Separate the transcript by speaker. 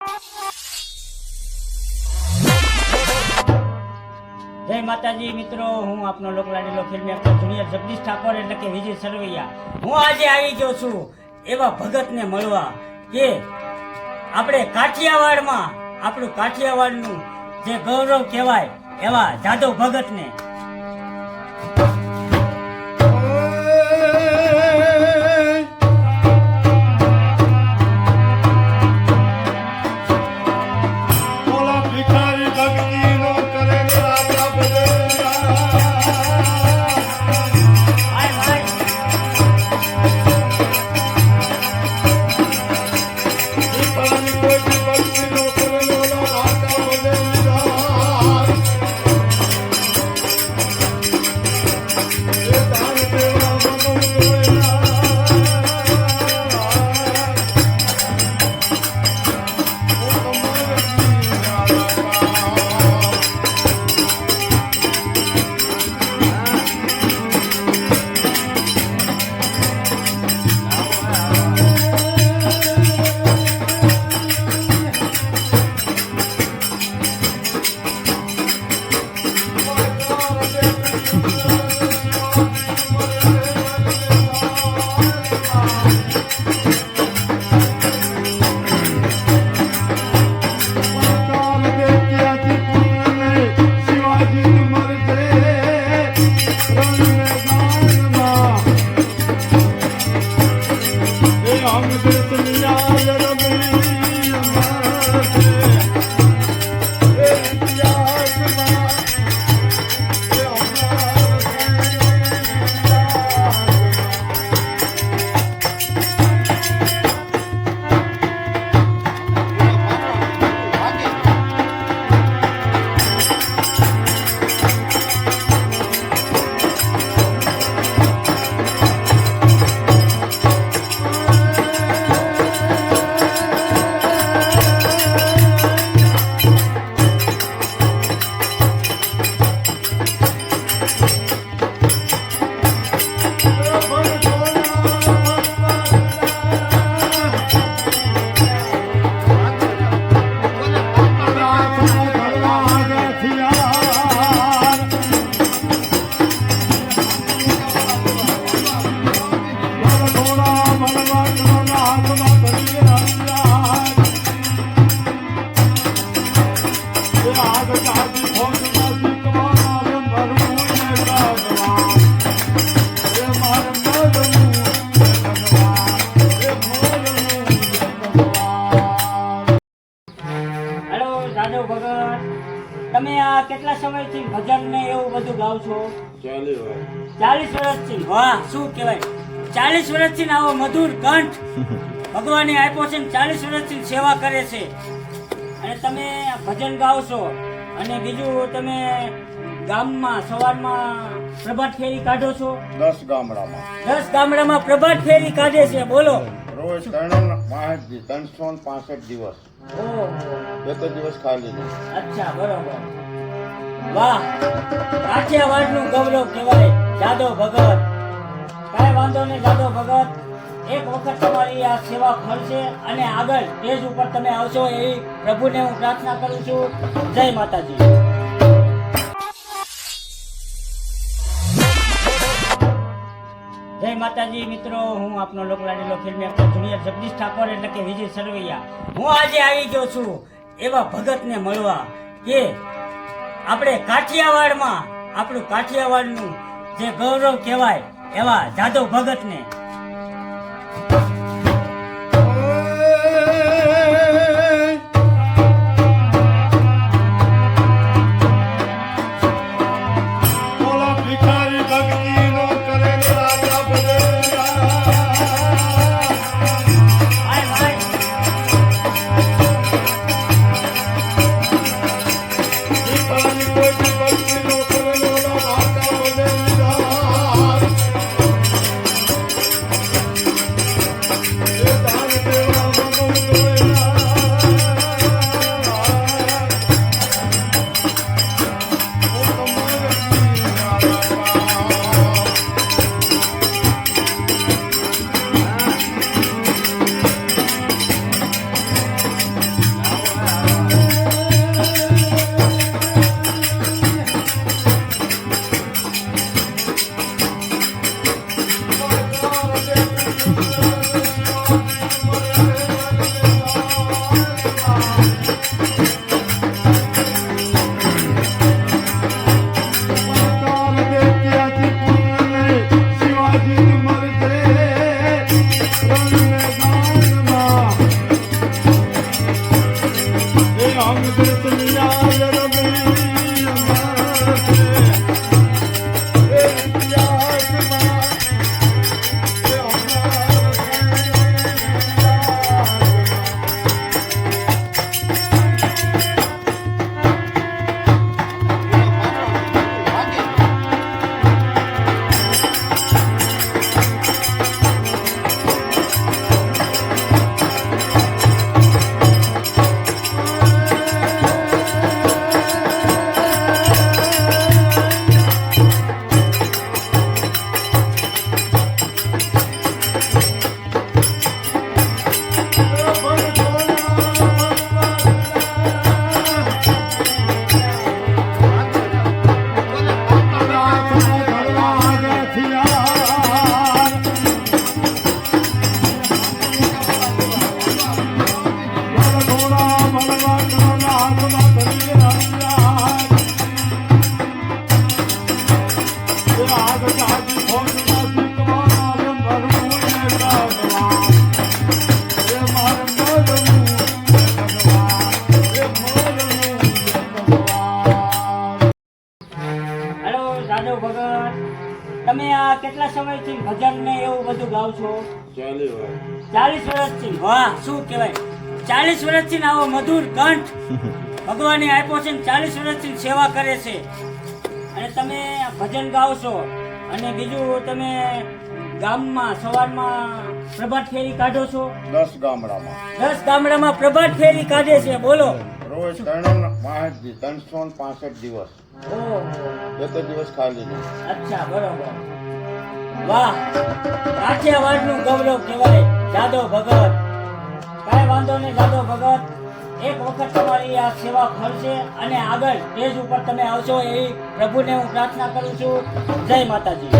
Speaker 1: જય માતાજી મિત્રો, હું આપનો લોકલાડીલો ફિલ્મી એક્ટર જુનિયર જગદીશ ઠાકોર એટલે કે વિજય સરવૈયા. હું આજે આવી ગયો છું એવા ભગતને મળવા કે આપણે કાઠિયાવાડમાં આપણું કાઠિયાવાડનું જે ગૌરવ કહેવાય એવા જાદવ ભગતને. તમે આ કેટલા સમયથી ભજન ને એવું બધું ગાવ છો? 40 વર્ષથી. વાહ, શું કહેવાય, 40 વર્ષથી આવો મધુર કંઠ ભગવાને આપ્યો છે. 40 વર્ષથી સેવા કરે છે અને તમે ભજન ગાવ છો. અને બીજું તમે ગામમાં સવારમાં પ્રભાત ફેરી કાઢો છો?
Speaker 2: 10
Speaker 1: ગામડામાં પ્રભાત ફેરી કાઢે છે. બોલો,
Speaker 2: રોજ 365 દિવસ.
Speaker 1: ઓહો,
Speaker 2: એક જ દિવસ ખાલી નહીં.
Speaker 1: અચ્છા, બરોબર. વાહ, કાઠિયાવાડનું ગૌરવ કહેવાય જાદવ ભગત. કાંઈ વાંધો નહીં જાદવ ભગત, એક વખત તમારી આ સેવા ફળશે અને આગળ સ્ટેજ ઉપર તમે આવશો એવી પ્રભુને હું પ્રાર્થના કરું છું. જય માતાજી. જય માતાજી મિત્રો, હું આપનો લોકલાડીલો ફિલ્મી એક્ટર જુનિયર જગદીશ ઠાકોર એટલે કે વિજય સરવૈયા. હું આજે આવી ગયો છું એવા ભગતને મળવા કે આપણે કાઠિયાવાડમાં આપણું કાઠિયાવાડનું જે ગૌરવ કહેવાય એવા જાદવ ભગતને. 40 વર્ષથી વાહ શું કહેવાય 40 વર્ષથી ને આવો મધુર કંઠ ભગવાને આપ્યો છે ને 40 વર્ષથી સેવા કરે છે અને તમે ભજન ગાઓ છો અને બીજું તમે ગામમાં સવારમાં પ્રભાત ફેરી કાઢો છો
Speaker 2: 10 ગામડામાં
Speaker 1: 10 ગામડામાં પ્રભાત ફેરી કાઢે છે બોલો
Speaker 2: રોજ 365 દિવસ
Speaker 1: ઓહો
Speaker 2: એક જ દિવસ ખાલી નહીં.
Speaker 1: અચ્છા બરોબર વાહ કાઠિયાવાડનું ગૌરવ કહેવાય જાદવ ભગત કાંઈ વાંધો નહીં જાદવ ભગત એક વખત તમારી આ સેવા ફળશે અને આગળ સ્ટેજ ઉપર તમે આવશો એવી પ્રભુને હું પ્રાર્થના કરું છું જય માતાજી